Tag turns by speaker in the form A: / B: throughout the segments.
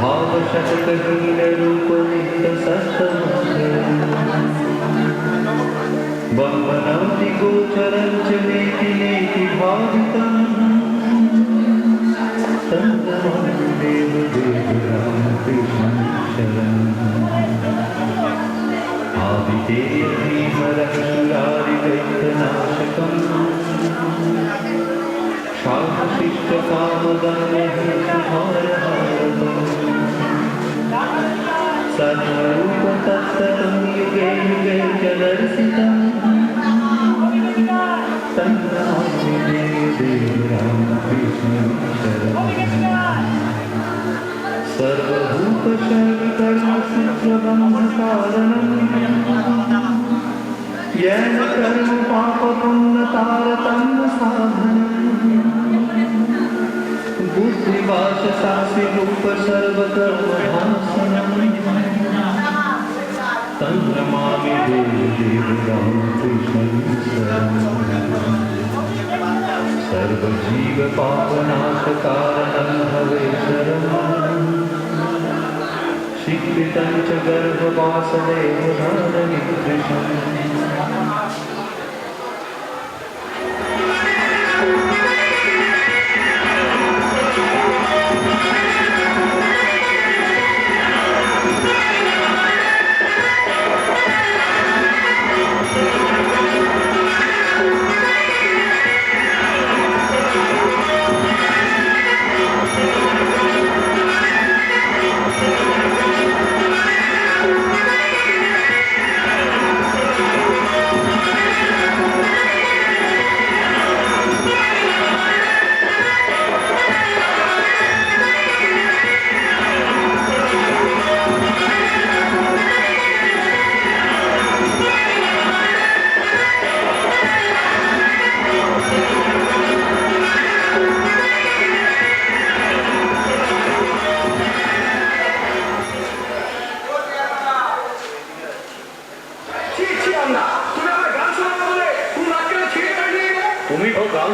A: भावशतकहीन रूप नित्य सत्तमंगल वन्दनाति गोचरं च नेति नेति भावितम् तन्नमामि देवदेवं कृष्णं शरणम् आदितेयधीमरक्षुरारिदैत्यनाशकम् शान्तशिष्टकामदन्यहेतुभारहारकम् सद्रूपतत्ततं युगे युगे च दर्शितम् तन्नमामि देवदेवं कृष्णं शरणम् सर्वभूतशरणकर्मसूत्रबन्धकारणम् येन कर्म पापपुण्यतारतम्य साधनम् बुद्धिवाचसाक्षिरूप सर्वकर्मभासनम् तन्नमामि देवदेवं कृष्णं शरणम् सर्वजीवपापनाशकारणं भवेश्वरम् शिक्षितं च गर्भवासदेवधारणिकृष्णम्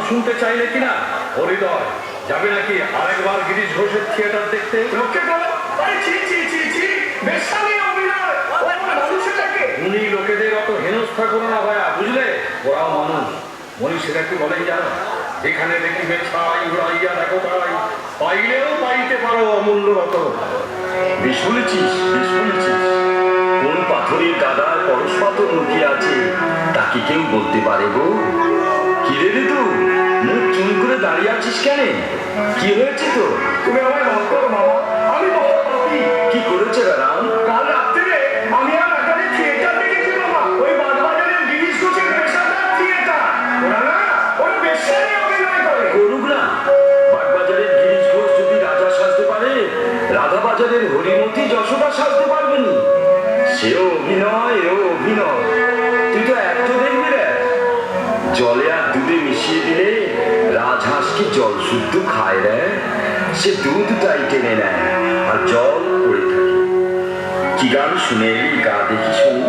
B: শুনতে চাইলে কিনা হরিদয় যাবে নাকি আরেকবার গিরিশ ঘোষের থিয়েটার দেখতে? উনি লোকেদের অত হেনস্থা করো না ভাইয়া, বুঝলে? ওরাও মানুষ। মনীষীরা কি বলেন জানো? যেখানে দেখিবে ছাই উড়াইয়া দেখো তাই, পাইলেও পাইতে পারো অমূল্য রতন।
C: বেশ বলেছিস, বেশ বলেছিস। কোন পাথরের গাদায় পরশ পাথর লুকিয়ে আছে তা কি কেউ বলতে পারে গো? কিরে রে তুই মুখ চুন করে দাঁড়িয়ে আছিস কেন? কি হয়েছে তো?
B: তুমি আমায় মাফ করো মামা, আমি
C: কি করেছে রাম?
B: কাল রাত্রে আমি আর আকারে থিয়েটার দেখেছি মামা। ওই বাগবাজারের গিরিশ ঘোষের পেশাদার থিয়েটার। ওরা না ওরা বেশ্যারই অভিনয় করে।
C: করুক না, বাগবাজারের গিরিশ ঘোষ যদি রাজা সাজতে পারে, রাধাবাজারের হরিমতি যশোদা সাজতে পারবে না। সেও অভিনয়, এও অভিনয়। তুই তো এত দেখবি রে। জলে আর দুধে মিশিয়ে দিলে রাজহাঁস কি জল শুদ্ধ খায় রে? সে দুধটাই টেনে নেয় আর জল পড়ে থাকে। কি গান শুনে এলি, গা দেখি শুনি।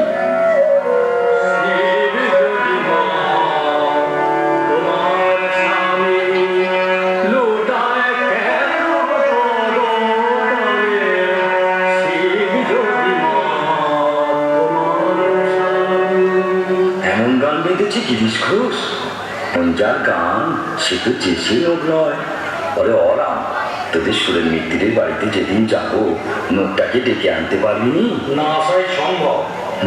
C: এমন গান বেঁধেছে গিরিশ ঘোষ, যার গান সে তো চেষে লোক নয়। পরে অরাম তোদের সুরের মিত্তিরের বাড়িতে যেদিন যাবো, নোটটাকে ডেকে আনতে পারবি
B: না? আসাই সম্ভব।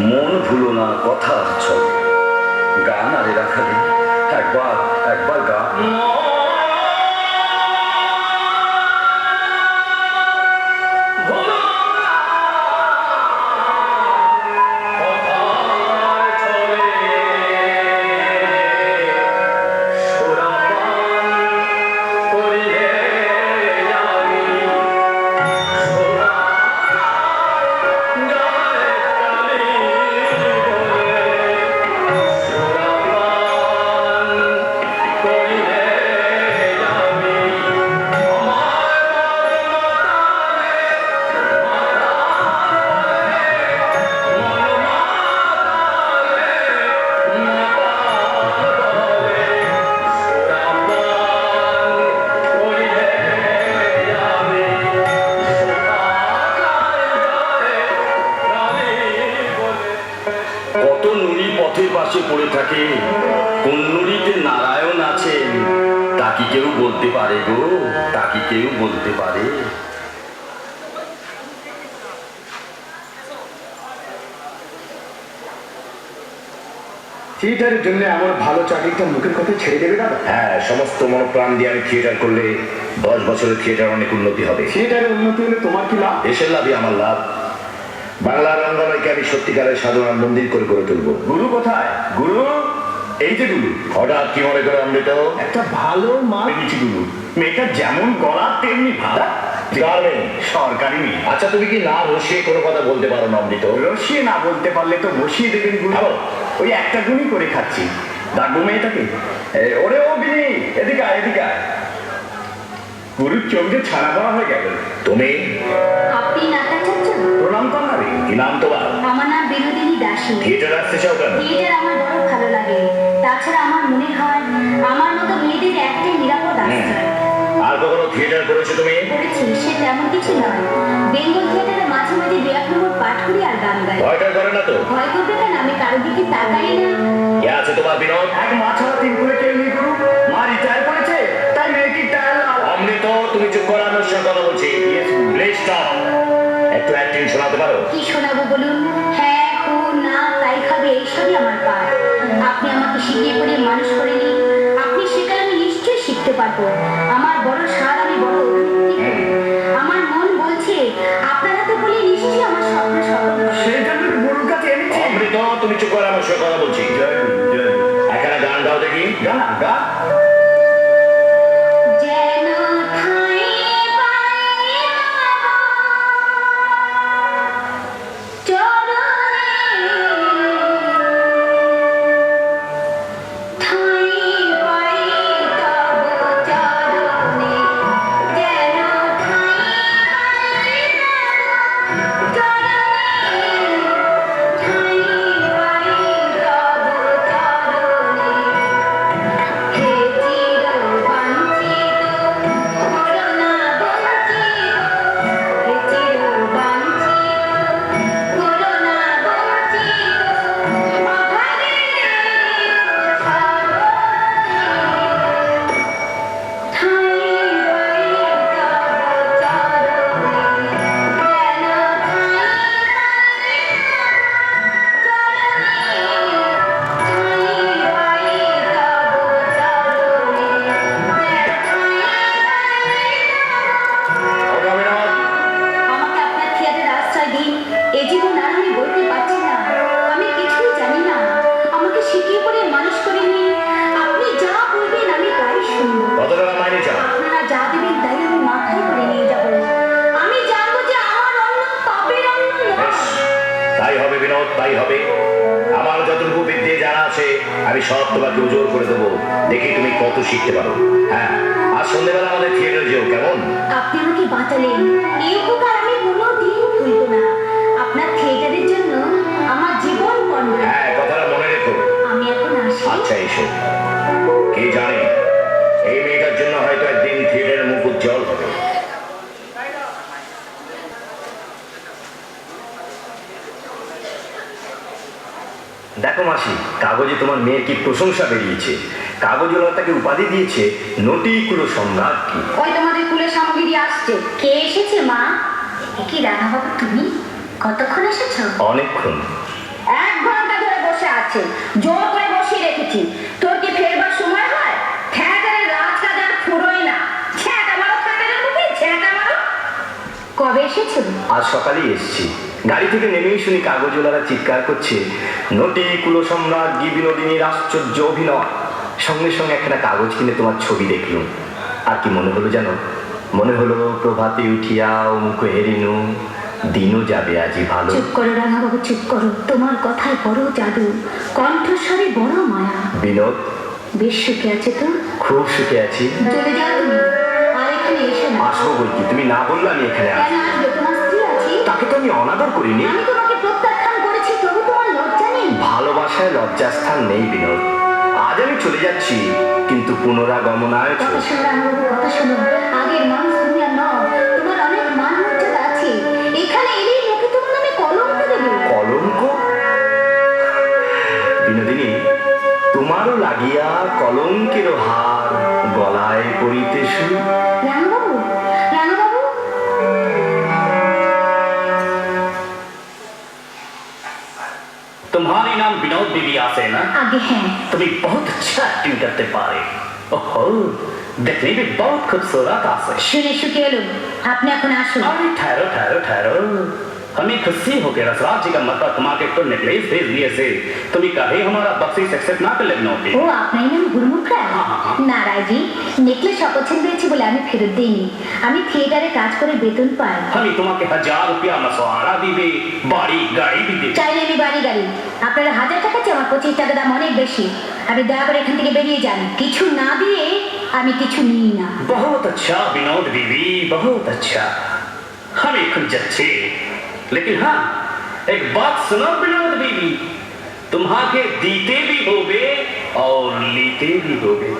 C: মন ভুলো না, কথা চল। গান আরে রাখা দে, একবার একবার গা। পাশে পড়ে থাকে কোন নুড়িতে নারায়ণ আছেন তা কি কেউ বলতে পারে গো? তা কি কেউ বলতে পারে?
D: থিয়েটারের জন্য আমার ভালো চাকরিটা মুখের কথা ছেড়ে দেবে দাদা?
E: হ্যাঁ, সমস্ত মনোপ্রাণ দিয়ে আমি থিয়েটার করলে 10 বছরের থিয়েটার অনেক উন্নতি হবে।
D: থিয়েটারের উন্নতি হলে তোমার কি লাভ?
E: দেশের লাভই আমার লাভ। বাংলা রঙ্গময়কে আমি সত্যিকারের সাধনার মন্দির করে গড়ে তুলবো।
C: গুরু কোথায়? গুরু এই যে গুরু।
E: হঠাৎ কি মনে করে অমৃত?
C: একটা ভালো মা পেয়েছি গুরু। মেয়েটা যেমন গলা তেমনি ভাড়া।
E: কার মেয়ে?
C: সরকারি মেয়ে।
E: আচ্ছা, তুমি কি না রসিয়ে কোনো কথা বলতে পারো না অমৃত?
C: রসিয়ে না বলতে পারলে তো বসিয়ে দেবেন গুরু।
E: আবার?
C: ওই একটা গুণই করে খাচ্ছি। ডাকবো মেয়েটাকে। ওরে ও বিনি, এদিকে আয়, এদিকে আয়। গুরুর চোখ যে ছানা পড়া হয়ে গেল।
E: তুমি
F: আপনি নাটক চাচ্ছেন?
C: প্রণাম করাবে।
E: কি নাম তোমার?
F: আমার নাম বিনোদিনী দাসী।
E: থিয়েটার আসতে চাও কেন?
F: থিয়েটার আমার বড় ভালো লাগে। তাছাড়া আমার মনে হয় আমার মতো মেয়েদের একটাই নিরাপদ আশ্রয়।
E: আর কখনো থিয়েটার করেছো তুমি?
F: করেছি, সে তেমন কিছু নয়। বেঙ্গল থিয়েটারে মাঝে মাঝে দু এক নম্বর পাঠ করি আর গান গাই।
E: ভয়টা করে না তো?
F: ভয় করবে কেন? আমি কারোর দিকে তাকাই না।
E: কে আছে তোমার বিনোদ?
C: এক মা ছাড়া তিন করে কেউ নেই গুরু। মা রিটায়ার করেছে, তাই মেয়েটি টায়ার।
E: অমৃত, তুমি চুপ করো, আমার সঙ্গে কথা বলছি। Please stop. একটু অ্যাক্টিং শোনাতে পারো?
F: কি শোনাবো বলুন? হ্যাঁ, হু, না, তাই খাবে, এইসবই আমার পাঠ। আপনি আমাকে শিখিয়ে পড়ে মানুষ করে নিন। আপনি শেখালে আমি নিশ্চয়ই শিখতে পারবো। আমার বড় সার, আমি বড় অভিনেত্রী হই। আমার মন বলছে আপনার হাতে বলে নিশ্চয়ই আমার স্বপ্ন সফল হবে।
C: সেই জন্য গুরুর কাছে এনেছি।
E: অমৃত, তুমি চুপ করো, আমার সঙ্গে কথা বলছি।
C: জয় গুরু, জয় গুরু।
E: এখানে গান গাও দেখি।
C: গানা গা।
F: যেন ঠাঁই পাই চরণে, ঠাঁই পাই তব চরণে, যেন ঠাঁই পাই তব চরণে, ঠাঁই পাই তব চরণে। হে চির বাঞ্ছিত করুণা বঞ্চিত, হে চির বাঞ্ছিত করুণা বঞ্চিত অভাগীর শরণে, ঠাঁই পাই তব চরণে, যেন
E: ওটা বিনোদ।
F: আমাকে আপনার থিয়েটারে আশ্রয় দিন। এ জীবন আর আমি বলতে পারছি না। আমি কিছুই জানি না। আমাকে শিখিয়ে পড়ে মানুষ করে নিন। আপনি যা বলবেন আমি তাই শুনবো।
E: কত টাকা মাইনে চাও?
F: আপনারা যা দেবেন তাই আমি মাথায় করে নিয়ে যাব। আমি জানবো যে আমার অন্ন পাপের অন্ন
E: বেশ,
F: নয়।
E: তাই হবে বিনোদ, তাই হবে। আমার যতটুকু বিদ্যে জানা আছে আমি সব তোমাকে উজোর করে দেবো। দেখি তুমি কত শিখতে পারো। হ্যাঁ, আর সন্ধ্যেবেলা আমাদের থিয়েটার যেও, কেমন?
F: আপনি আমাকে বাঁচালেন। এই উপকার আমি কোনোদিন ভুলবো না। আপনার থিয়েটারের জন্য আমার জীবন পণ্য।
E: হ্যাঁ, কথাটা মনে রেখো।
F: আমি এখন আসি।
E: আচ্ছা, এসো। কে জানে, এই মেয়েটার জন্য হয়তো একদিন থিয়েটারের মুখ উজ্জ্বল হবে।
C: দেখো মাসি, কাগজে তোমার মেয়ের কি প্রশংসা বেরিয়েছে। কাগজওয়ালা তাকে উপাধি দিয়েছে নটিকুলো সম্রাট। কি
F: ওই তোমাদের কুলের সামগ্রী আসছে। কে এসেছে মা? এ কি রাধাবাবু তুমি? কতক্ষণ এসেছো?
C: অনেকক্ষণ।
F: 1 ঘন্টা ধরে বসে আছে। জোর করে বসিয়ে রেখেছি। তোর কি ফেরবার সময় হয়? থিয়েটারের রাজকাজ আর ফুরোয় না। ছ্যাঁকা মারো থিয়েটারের মুখে, ছ্যাঁকা মারো। কবে এসেছো?
C: আজ সকালেই এসেছি। গাড়ি থেকে নেমেই শুনি কাগজওয়ালারা চিৎকার করছে নটিকুলো সম্রাট গি বিনোদিনীর আশ্চর্য অভিনয়। সঙ্গে সঙ্গে একটা কাগজ কিনে তোমার ছবি দেখলুম। আর কি মনে হলো জানো? মনে হলো প্রভাতে উঠিয়া মুখ হেরিনু, দিনও যাবে আজি ভালো।
F: চুপ করো রাধাবাবু, চুপ করো। তোমার কথায় বড় জাদু, কণ্ঠস্বরে বড় মায়া।
C: বিনোদ,
F: বেশ সুখে আছে তো?
C: খুব সুখে আছি।
F: চলে যাও তুমি, আর এখানে এসো না।
C: আসবো বলছি, তুমি না বললে আমি এখানে
F: কেন
C: আসবো।
F: আসবে? তোমার স্ত্রী আছে।
C: তাকে তো আমি অনাদর করিনি।
F: আমি তোমাকে প্রত্যাখ্যান করেছি, তবু তোমার লজ্জা নেই?
C: ভালোবাসায় লজ্জাস্থান নেই বিনোদ। আজ আমি চলে যাচ্ছি, কিন্তু পুনরাগমনায়
F: কথা শোনো রামবাবু, কথা শোনো। আগের মানুষ তুমি আর নও। তোমার অনেক মান মর্যাদা আছে। এখানে এলেই লোকে তোমার নামে কলঙ্ক দেবে।
C: কলঙ্ক? বিনোদিনী, তোমারও লাগিয়া কলঙ্কের হার গলায় পরিতেছু।
F: রানুবাবু, রানুবাবু,
E: तुम्हारी नाम विनोद बीबी आसे ना?
F: আগে হ্যাঁ।
E: तुम्हें बहुत अच्छा एक्टिंग करते पारे। ओहो, देखने में बहुत खूबसूरत आसे।
F: শুনে সুখী হলো। আপনি এখন আসুন।
E: अरे ठहरो ठहरो ठहरो, हमें खुशी हो के रसराज जी का मतलब तुम्हारे तो नेकलेस भेज दिए से तुम्हें कहे हमारा बख्शीश एक्सेप्ट ना कर लेना होती।
F: ও আপনার নাম গুরমুখ রায়?
E: হ্যাঁ, হ্যাঁ, হ্যাঁ।
F: না রায়জি, নেকলেস অপছন্দ হয়েছে বলে আমি ফেরত দিইনি। আমি থিয়েটারে কাজ করে বেতন পাই।
E: हमें तुम्हारे 1000 रुपया मसवाड़ा भी दे, बाड़ी गाड़ी भी दे।
F: চাইলে আমি বাড়ি গাড়ি। আপনারা 1000 টাকা চেয়ে আমার 25 টাকা দাম অনেক বেশি। আপনি দয়া করে এখান থেকে বেরিয়ে যান। কিছু না দিয়ে আমি কিছু নিই না।
E: बहुत अच्छा विनोद बीबी, बहुत अच्छा। हमें खुद अच्छे, लेकिन हाँ एक बात सुनो विनोद बीबी, तुम्हारे दीते भी होगे और लीते भी होगे।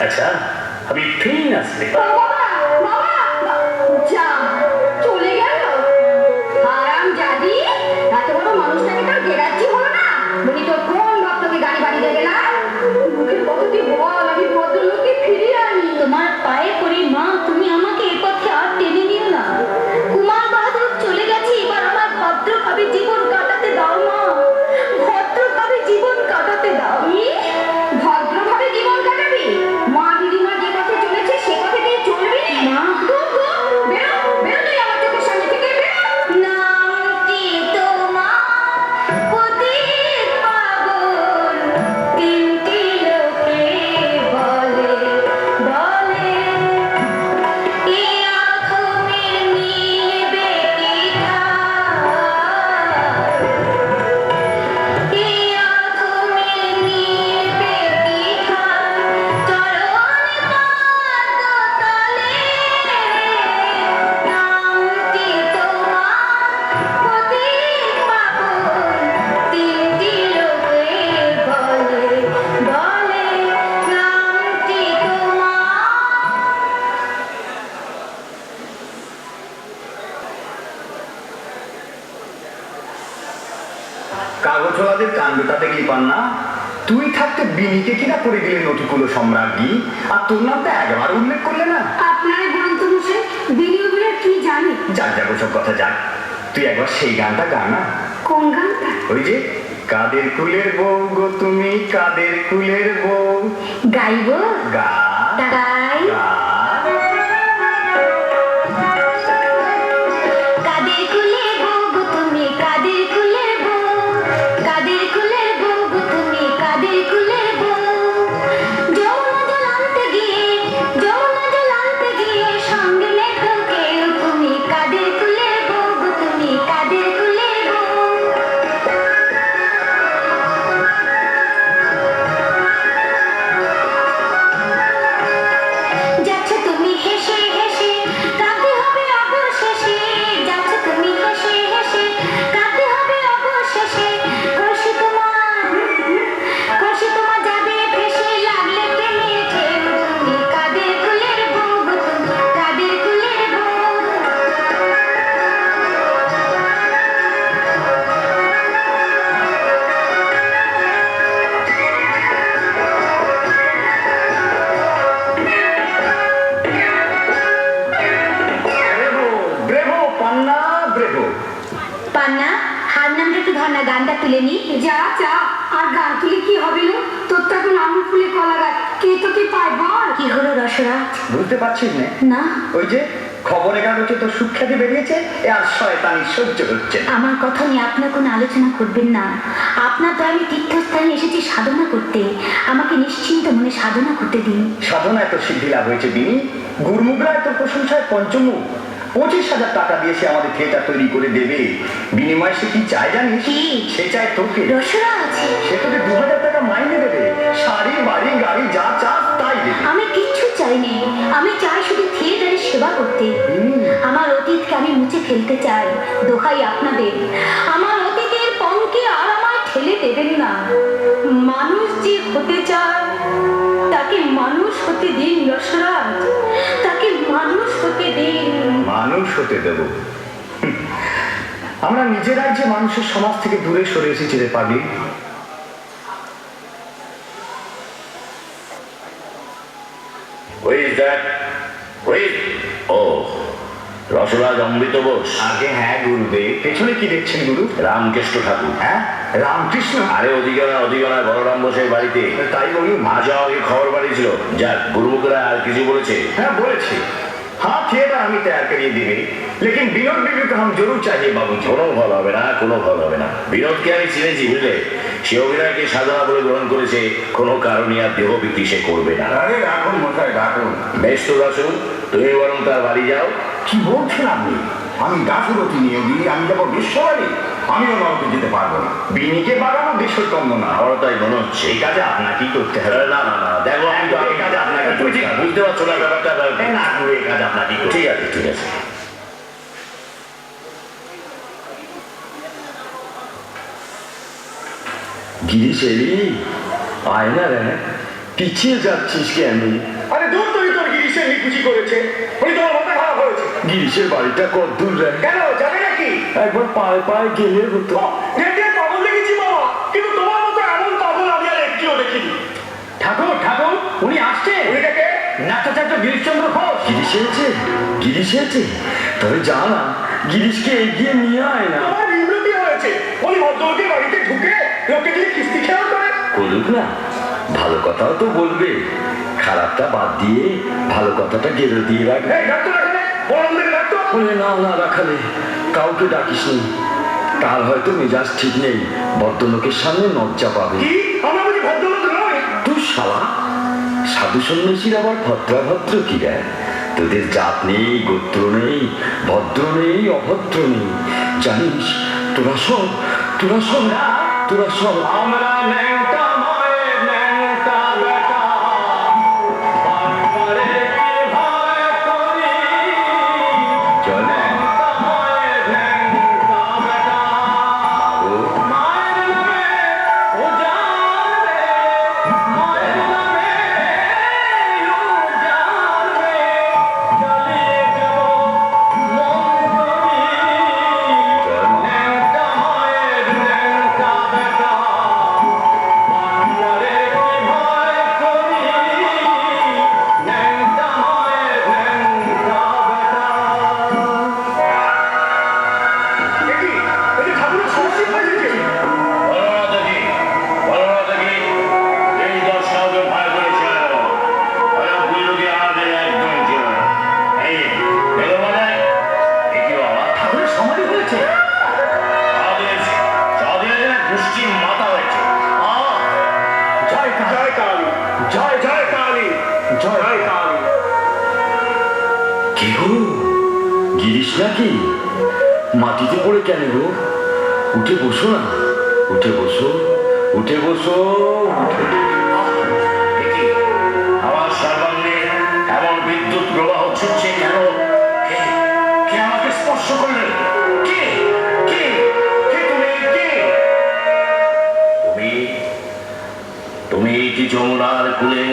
E: अच्छा अभी फिर नसले
F: বাবা, বাবা, যা চলে গেল। হারাম জাদি, এত বড় মানুষটাকে তো গেরাচ্ছি হলো না। বলি তো কোন ভক্তকে গাড়ি বাড়ি দেবে না? মুখের কথা তুই বল, আমি ভদ্রলোককে ফিরিয়ে আনি। তোমার পায়ে পড়ি মা, তুমি আমাকে এ পথে আর টেনে নিও না। কুমার বাহাদুর চলে গেছে, এবার আমার ভদ্রভাবে জীবন কাটাতে দাও মা। ভদ্রভাবে জীবন কাটাতে দাও। ভদ্রভাবে জীবন কাটাবি? মা দিদিমা যে পথে চলেছে সে পথে দিয়ে চলবি না। বেরো, বেরো তুই আমার চোখের সামনে থেকে বেরো। নামটি তোমার পথিক পাগল, তিনটি লোকে বলে, বলে এ আখমের মিলবে কি ঠাই? এ আখমের মিলবে কি ঠাই? চরণ পাদতলে নামটি তোমার পথিক পাগল, তিনটি লোকে বলে, বলে নামটি তোমার।
C: কাগজওয়ালাদের কাণ্ডটা দেখলি পান্না, তুই থাকতে বিনিকে কিনা পড়ে গেলে নটিকুল সম্রাজ্ঞী, আর তোর নামটা একবার উল্লেখ করলে না।
F: আপনার গ্রন্থ বসে বিনিয়োগের কি জানি?
C: যাক যাক ওসব কথা যাক, তুই একবার সেই গানটা গা না।
F: কোন গানটা?
C: ওই যে কাদের কুলের বউ গো তুমি, কাদের কুলের বউ।
F: গাইব?
C: গা
F: গাই।
C: গা।
F: কাদের কুলে বউ গো তুমি, কাদের কুলে বউ, কাদের কুলে বউ গো তুমি, কাদের কুলে বউ। যমুনা জল আনতে গিয়ে, যমুনা জল আনতে গিয়ে সঙ্গে লেখো কেউ তুমি, কাদের কুলে বউ গো তুমি, কাদের কুলে বউ। যাচ্ছ তুমি হেসে হেসে, কাঁদতে হবে অবশেষে। যাচ্ছ তুমি হেসে হেসে, কাঁদতে হবে অবশেষে। কষি তোমার যাবে ভেসে, লাগলে প্রেমের ঢেউ তুমি, কাদের কুলের বউ গো তুমি, কাদের কুলের বউ।
C: ব্রেভো ব্রেভো পান্না ব্রেভো।
F: পান্না, হার নামটা একটু ধর না, গানটা তুলে নি। যা যা, আর গান তুলে কি হবে না? তোর তো এখন আঙুল ফুলে কলা গাছ, কে তোকে পায় বল? কি হলো রসরাজ?
C: বুঝতে পারছিস না?
F: না,
C: ওই যে খবরের কাগজে তো সুখ্যাতি বেরিয়েছে, এ আর শয়তানি সহ্য হচ্ছে না।
F: আমার কথা নিয়ে আপনার কোনো আলোচনা করবেন না। আপনার তো আমি তীর্থস্থানে এসেছি সাধনা করতে, আমাকে নিশ্চিন্ত মনে সাধনা করতে দিন।
C: সাধনা এত সিদ্ধি লাভ হয়েছে বিনি, গুরমুখরা এত প্রশংসায় পঞ্চমুখ। 25,000 টাকা দিয়ে সে আমাদের থিয়েটার তৈরি করে দেবে, বিনিময়ে সে কি চায় জানিস?
F: কি?
C: সে চায় তোকে।
F: রসরাজ,
C: সে তোকে 2000 টাকা মাইনে দেবে, শাড়ি বাড়ি গাড়ি যা চাস তাই দেবে।
F: আমি কিচ্ছু চাইনি, আমি চাই শুধু থিয়েটারের সেবা করতে। আমার অতীতকে আমি মুছে ফেলতে চাই। দোহাই আপনাদের, আমার অতীতের পঙ্কে আর আমায় ঠেলে দেবেন না। মানুষ যে হতে চায় তাকে মানুষ হতে দিন রসরাজ, তাকে মানুষ হতে দিন।
C: মানুষ হতে দেব?
D: আমরা নিজেরাই যে মানুষের সমাজ থেকে দূরে সরে এসেছি রে পাগলি।
C: Who is that? Who is? Oh, Rasraj অমৃত বোস।
D: আগে হ্যাঁ গুরুদেব, পেছনে কি দেখছেন গুরু?
C: রামকৃষ্ণ ঠাকুর।
D: হ্যাঁ রামকৃষ্ণ?
C: আরে অধিকারায় বলরাম বসের বাড়িতে
D: তাই বলুন।
C: আজ আমাকে খবর পাঠিয়েছিল। যাক, গুরুমুখরা আর কিছু বলেছে?
D: हाँ বলেছি, हाँ थिएटर हमें तैयार करिए देवे, लेकिन विनोद बेबी को हम जरूर चाहिए बाबूजी।
C: কোনো ফল হবে না, কোনো ফল হবে না। বিনোদকে আমি চিনেছি, বুঝলে? সে অভিনয়কে সাধনা বলে গ্রহণ করেছে, কোনো কারণে আর দেহ বিক্রি সে করবে না।
B: আরে রাখুন মশাই, রাখুন।
C: বেশ তো দাসু, তুমি বরং তার বাড়ি যাও।
B: কি বলছেন আপনি? আমি গাছুরতি নিয়োগী, আমি যাবো বিশ্ববাড়ি? আমিও নরকে যেতে পারবো না।
D: বিনিকে বাড়ানো দেশোত্তম না।
C: আমারও তাই মনে হচ্ছে।
D: এই কাজে আপনাকেই করতে হবে।
C: না না না, দেখো আমি তো
D: এই কাজে আপনাকে
C: তুমি ঠিক বুঝতে পারছো না ব্যাপারটা।
D: না গুরু, এই কাজ আপনাকেই করতে
C: ঠিক আছে, ঠিক আছে। গিরিশ এলি, আয় না রে, পিছিয়ে যাচ্ছিস কেন?
D: আরে দূর তুই, তোর গিরিশের নিকুচি করেছে, উনি তোমার মাথা খারাপ হয়েছে।
C: গিরিশের বাড়িটা কত দূর রে?
D: কেন জানে নাকি?
C: একবার পায়ে পায়ে গেলে হতো।
D: দেখে পাগল দেখেছি বাবা, কিন্তু তোমার মতো এমন পাগল আমি আর একটিও দেখিনি। ঠাকুর ঠাকুর, উনি আসছে। উনিটাকে নাট্যাচার্য গিরিশচন্দ্র ঘোষ।
C: গিরিশ এসেছে? গিরিশ এসেছে? তবে যা না, গিরিশকে এগিয়ে নিয়ে আয় না।
D: আমার বিমৃতি হয়েছে, উনি ভদ্রলোকের বাড়িতে ঢুকে লোককে দিয়ে কিস্তি খেয়াল করে।
C: করুক না, ভালো কথাও তো বলবে। খারাপটা বাদ দিয়ে ভালো কথাটা গেড়ে দিয়ে রাখবে।
D: এই ডাক্তার এখানে, বড়দের ডাক্তার।
C: বলে না না রাখালে, কাউকে ডাকিস নি। তার হয়তো মেজাজ ঠিক নেই, ভদ্রলোকের সামনে লজ্জা পাবে।
D: কি আমরা বুঝি ভদ্রলোক নয়?
C: তুই শালা, সাধু সন্ন্যাসীর আবার ভদ্রাভদ্র কি রে? তোদের জাত নেই, গোত্র নেই, ভদ্র নেই, অভদ্র নেই। জানিস, তোরা সব
D: আমরা ন্যাংটা মায়ের ন্যাংটা বেটা, বাটপারে কি ভয় করি?
C: চলে
D: ন্যাংটা মায়ের ন্যাংটা বেটা, মায়ের নামে উজাড়বে, মায়ের নামে উজাড়বে, জ্বালিয়ে দেব মন করি। ন্যাংটা মায়ের ন্যাংটা বেটা, বাটপারে কি ভয় করি? ন্যাংটা মায়ের ন্যাংটা বেটা। দেখি, এই ঠাকুরের সমস্যা হয়েছে।
C: এই দর্শককে ভয় করেছিল, বুড়োকে আমাদের একদম ছিল না। এই দেখো মানে, এ কি বাবা?
D: ঠাকুরের সমাধি হয়েছে।
C: চাঁদের গোষ্ঠী মাথা হয়েছে।
D: জয় জয় কালী, জয় জয় কালী, জয় কালী।
C: কি গো, গিরিশ নাকি? মাটিতে পড়ে কেন গো? উঠে বসো না, উঠে বসো, উঠে বসো, দেখি আমার সর্বাঙ্গে এমন বিদ্যুৎ প্রবাহ ছুটছে কেন? কে আমাকে স্পর্শ করলে? কে কে কে তুমি? কে তুমি? তুমি কি যমুনার কুলে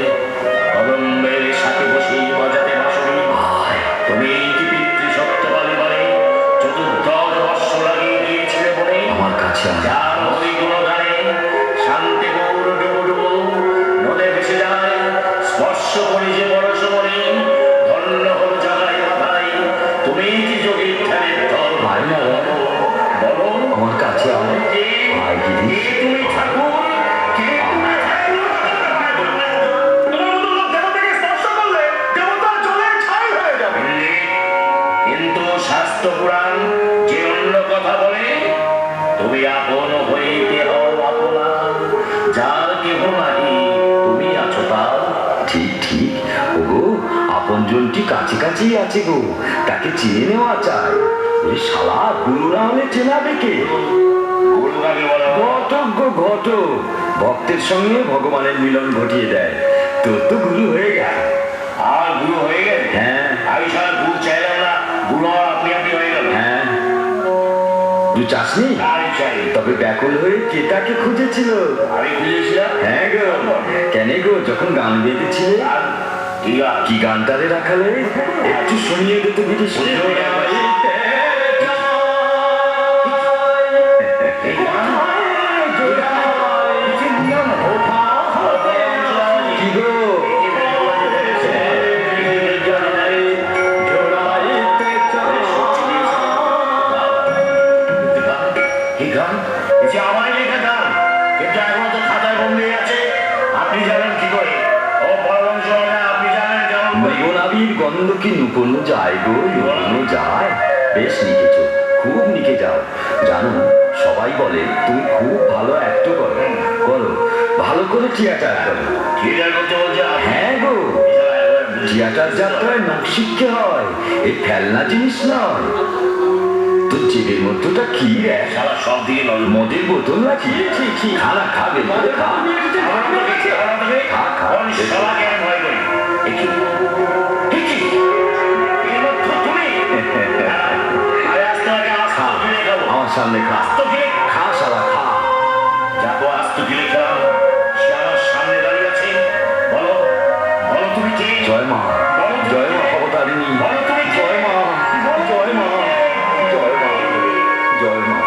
C: কদম্বের সাথে বসে বাজাতে বাঁশরি? তুমি কি পিতৃসত্যবাদী বলে চতুর্দশ বর্ষ লাগিয়ে দিয়েছিলে বলে আমার কাছে যার ওই গুণগানে শান্তি গৌর ডুবো ডুবো নদে ভেসে যায়, স্পর্শ করি যে পরশ মনে, ধন্য হল জাগাই মাথায়। তুমি কি যোগীর ধ্যানের ধর? বলো আমার কাছে তুমি ঠাকুর, কে তুমি?
D: তোমার মতো লোক দেবতাকে স্পর্শ করলে দেবতা জ্বলে ছাই হয়ে যাবে।
C: কিন্তু শাস্ত্র পুরাণ যে অন্য কথা বলে, তুমি আপন হইতে হও আপনা, যার কেহ নাহি তুমি আছো তার। ঠিক ঠিক, ওগো আপনজনটি কাছে কাছেই আছে গো, তাকে চিনে নেওয়া চাই। ওই শালা গুরু না হলে চেনাবে কে? গুরু কাকে বলো? ঘটক গো ঘটক, ভক্তের সঙ্গে ভগবানের মিলন ঘটিয়ে দেয়। তোর তো গুরু হয়ে গেল। আর গুরু হয়ে গেল? হ্যাঁ, আমি সারা গুরু চাইলাম না, গুরু আপনি আপনি হয়ে গেল। হ্যাঁ, তুই চাসনি? চাই। তবে ব্যাকুল হয়ে কে তাকে খুঁজেছিল? আমি খুঁজেছিলাম। হ্যাঁ গো, কেন গো, যখন গান বেঁধেছিলে? কি গানটারে রাখালে? একটু শুনিয়ে দে তো গিরিশ। যে আমায় লিখে দাও, কিন্তু এখনো তো খাতায় বন্দি আছে। আপনি জানেন কি করে? ও পরবংশ আপনি জানেন কেমন? মৃগনাভির গন্ধ কি লুকোনো যায় গো? লুকোনো যায়? বেশ লিখেছ, খুব লিখে যাও। জানো, সবাই বলে তুমি খুব ভালো অ্যাক্ট করো। করো, ভালো করে থিয়েটার করো। থিয়েটার করতে বলছে? হ্যাঁ গো, থিয়েটার যাত্রায় নখ শিখতে হয়, এই খেলনা জিনিস নয়। তো জিভের মধ্যটা কি রে? সারা সব দিকে মদের বোতল নাকি? খানা খাবে, খা খা খা। সবাইকে আমি ভয় করি। আমার সামনে খা, খা সারা খা। যাবো আস্ত গিলে খেলাম, সে আমার সামনে দাঁড়িয়ে আছে। বলো, বলো তুমি কে? জয় মা, জয় মা ভবতারিণী। বলো তুমি জয় মা, জয় মা, জয় মা, জয় মা।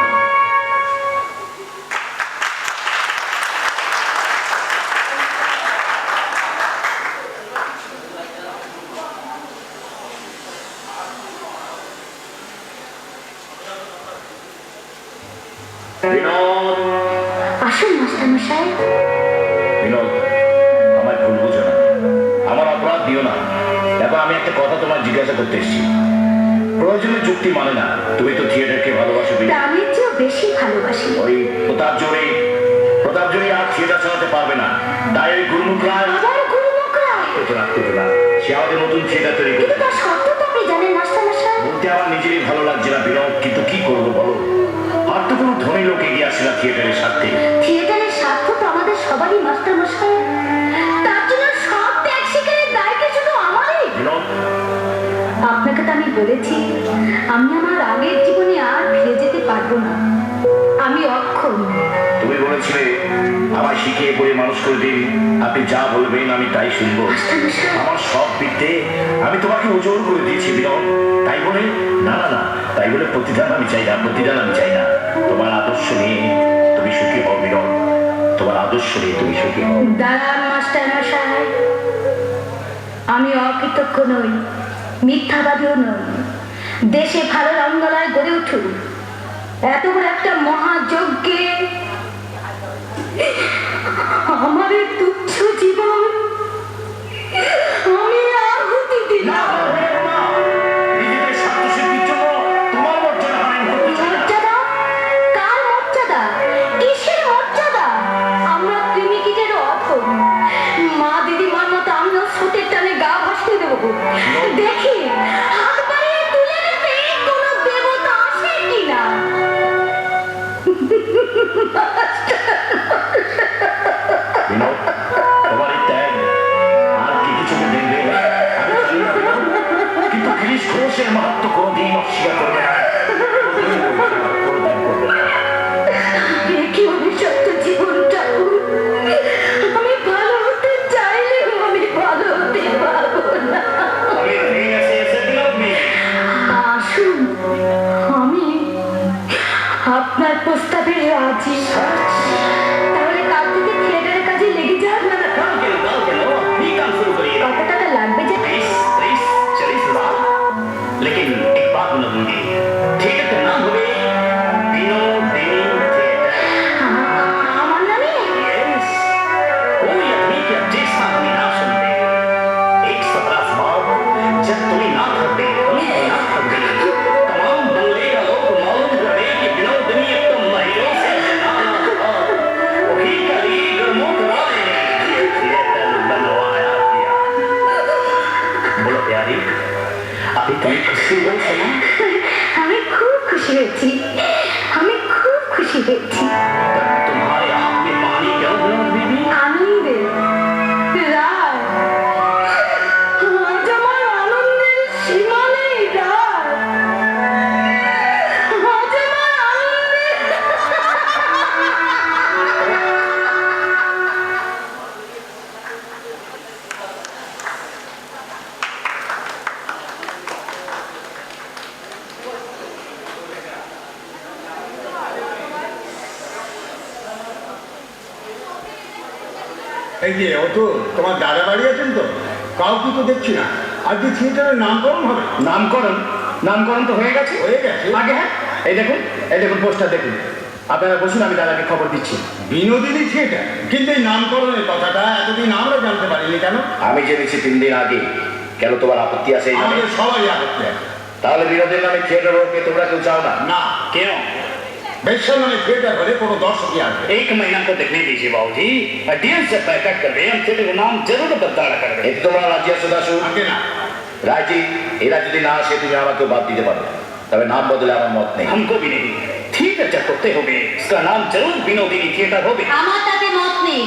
C: বিনোদ,
F: আসুন মাস্টারমশাই।
C: বিনোদ, আমায় ভুল বুঝো না, আমার অপরাধ দিও না। দেখো, আমি একটা কথা তোমার জিজ্ঞাসা করতে এসেছি। প্রয়োজনীয় যুক্তি মানে না, তুমি তো থিয়েটারকে ভালোবাসো।
F: প্রাণের চেয়েও বেশি ভালোবাসি।
C: ওই প্রতাপ জোরে আর থিয়েটার চালাতে পারবে না। তাই ওই গুরুমুখ রায়,
F: আবার গুরুমুখ রায়?
C: সে আমাদের নতুন থিয়েটার তৈরি
F: কিন্তু
C: করবে।
F: তার শর্ত তো আপনি জানেন মাস্টারমশাই।
C: বলতে আমার নিজেরই ভালো লাগছে না বিনোদ, কিন্তু কি করবো বলো? আর তো কোনো ধনী লোক এগিয়ে আসে না থিয়েটারের স্বার্থে।
F: থিয়েটারের স্বার্থ তো আমাদের সবারই মাস্টারমশাই। তার জন্য সব ত্যাগ স্বীকারের দায় কি শুধু আমারই?
C: বিনোদ,
F: আপনাকে তো আমি বলেছি, আমি আমার আগের জীবনে আর ফিরে যেতে পারবো না। আমি অক্ষম।
C: তুমি বলেছিলে আমায় শিখিয়ে পড়ে মানুষ করে দিন, আপনি যা বলবেন আমি তাই শুনবো।
F: মাস্টারমশাই,
C: আমার সব বিদ্যে আমি তোমাকে ওজন করে দিয়েছি বিনোদ। তাই বলে না না না, তাই বলে প্রতিদান আমি চাই না, প্রতিদান আমি চাই না। তোমার আদর্শ নিয়ে তুমি সুখী হও বিনোদ, তোমার আদর্শ নিয়ে তুমি সুখী হও।
F: দাঁড়ান মাস্টারমশাই, আমি অকৃতজ্ঞ নই, মিথ্যাবাদীও নই। দেশে ভালো রঙ্গলয় গড়ে উঠুক, এত বড় একটা মহাযজ্ঞে আমার এই তুচ্ছ জীবন আমি আহুতি দিলাম।
C: নিজেদের স্বার্থসিদ্ধির জন্য তোমার মর্যাদা হানি করতে চাই না।
F: মর্যাদা? কার মর্যাদা? কিসের মর্যাদা? আমরা প্রেমিকীদের অধম। মা দিদিমার মতো আমিও স্রোতের টানে গা ভাসতে দেবো। দেখি হাত বাড়িয়ে তুলে নিতে কোনো দেবতা আসে কিনা।
C: বিনোদ, তোমার এই ত্যাগ আর কি কিছুকে দেখবে আমি জানি না বিনোদ, কিন্তু গিরিশ ঘোষের মাহাত্ম কোনোদিন অস্বীকার করবে না, কোনোদিন করবে না।
F: এ কি অভিশপ্ত জীবনটা! আমি ভালো হতে চাইলেও আমি ভালো হতে পারবো না।
C: আমি ঠিক আছে, এসে দিলাম মেয়ে।
F: আসুন, আমি আপনার প্রস্তাবে রাজি। তাহলে কাল থেকে থিয়েটারের কাজে লেগে যান।
E: কালকে अभी काम शुरू करिए।
F: কত টাকা লাগবে যে?
E: 30-40 हजार। लेकिन एक बात न भूलिए, थिएटर का नाम होवे विनोदिनी थिएटर।
F: আমার নামে?
E: यस, कोई आदमी के जैसा हमें ना सुनते। एक सप्ताह बाद जब तुम्हें ना थकते, तमाम बंगले का लोग मालूम करे कि विनोदिनी एक तो महिलाओं से बना था। वही कली गुरमुख राय ने ये थिएटर बनवाया दिया। बोलो प्यारी, अभी तुम्हें खुशी हुई सुना?
F: আমি খুব খুশি হয়েছি, আমি খুব খুশি হয়েছি।
E: तुम्हारे हाथ में पानी क्यों विनोद बीबी?
F: আনন্দে রায়, আজ আমার আনন্দের সীমা নেই রায়। আজ আমার আনন্দের
D: এই যে অতুল, তোমার দাদা বাড়ি আছেন তো? কাউকে তো দেখছি না। আজকে থিয়েটারের নামকরণ হবে।
E: নামকরণ তো হয়ে গেছে।
D: হয়ে গেছে?
E: আগে হ্যাঁ, এই দেখুন পোস্টার দেখুন।
D: আপনারা বসুন, আমি দাদাকে খবর দিচ্ছি। বিনোদিনী থিয়েটার, কিন্তু এই নামকরণের কথাটা এতদিন আমরা জানতে পারিনি কেন?
C: আমি জেনেছি 3 দিন আগে। কেন তোমার আপত্তি আছে এই জন্য?
D: আমাদের সবাই আপত্তি আছে।
C: তাহলে বিনোদের নামে থিয়েটার হোক তোমরা কেউ চাও না?
D: না,
E: क्यों?
D: বেশ্যার নামে থিয়েটার হলে কোনো দর্শকই আসবে।
E: 1 महीना को देखने दीजिए बाबूजी। डीएल से पैकेट कर रहे हम थिएटर का नाम जरूर बदलाना कर रहे
C: এতে তোমরা রাজি আছো দাসু?
D: আগে না,
C: রাজি। এরা যদি না আসে তুমি আমাকেও বাদ দিতে পারো, তবে নাম বদলে আমার মত নেই।
E: हमको भी नहीं। थिएटर जब करते होगे इसका नाम जरूर विनोदिनी थिएटर होगे।
F: আমার তাতে মত নেই।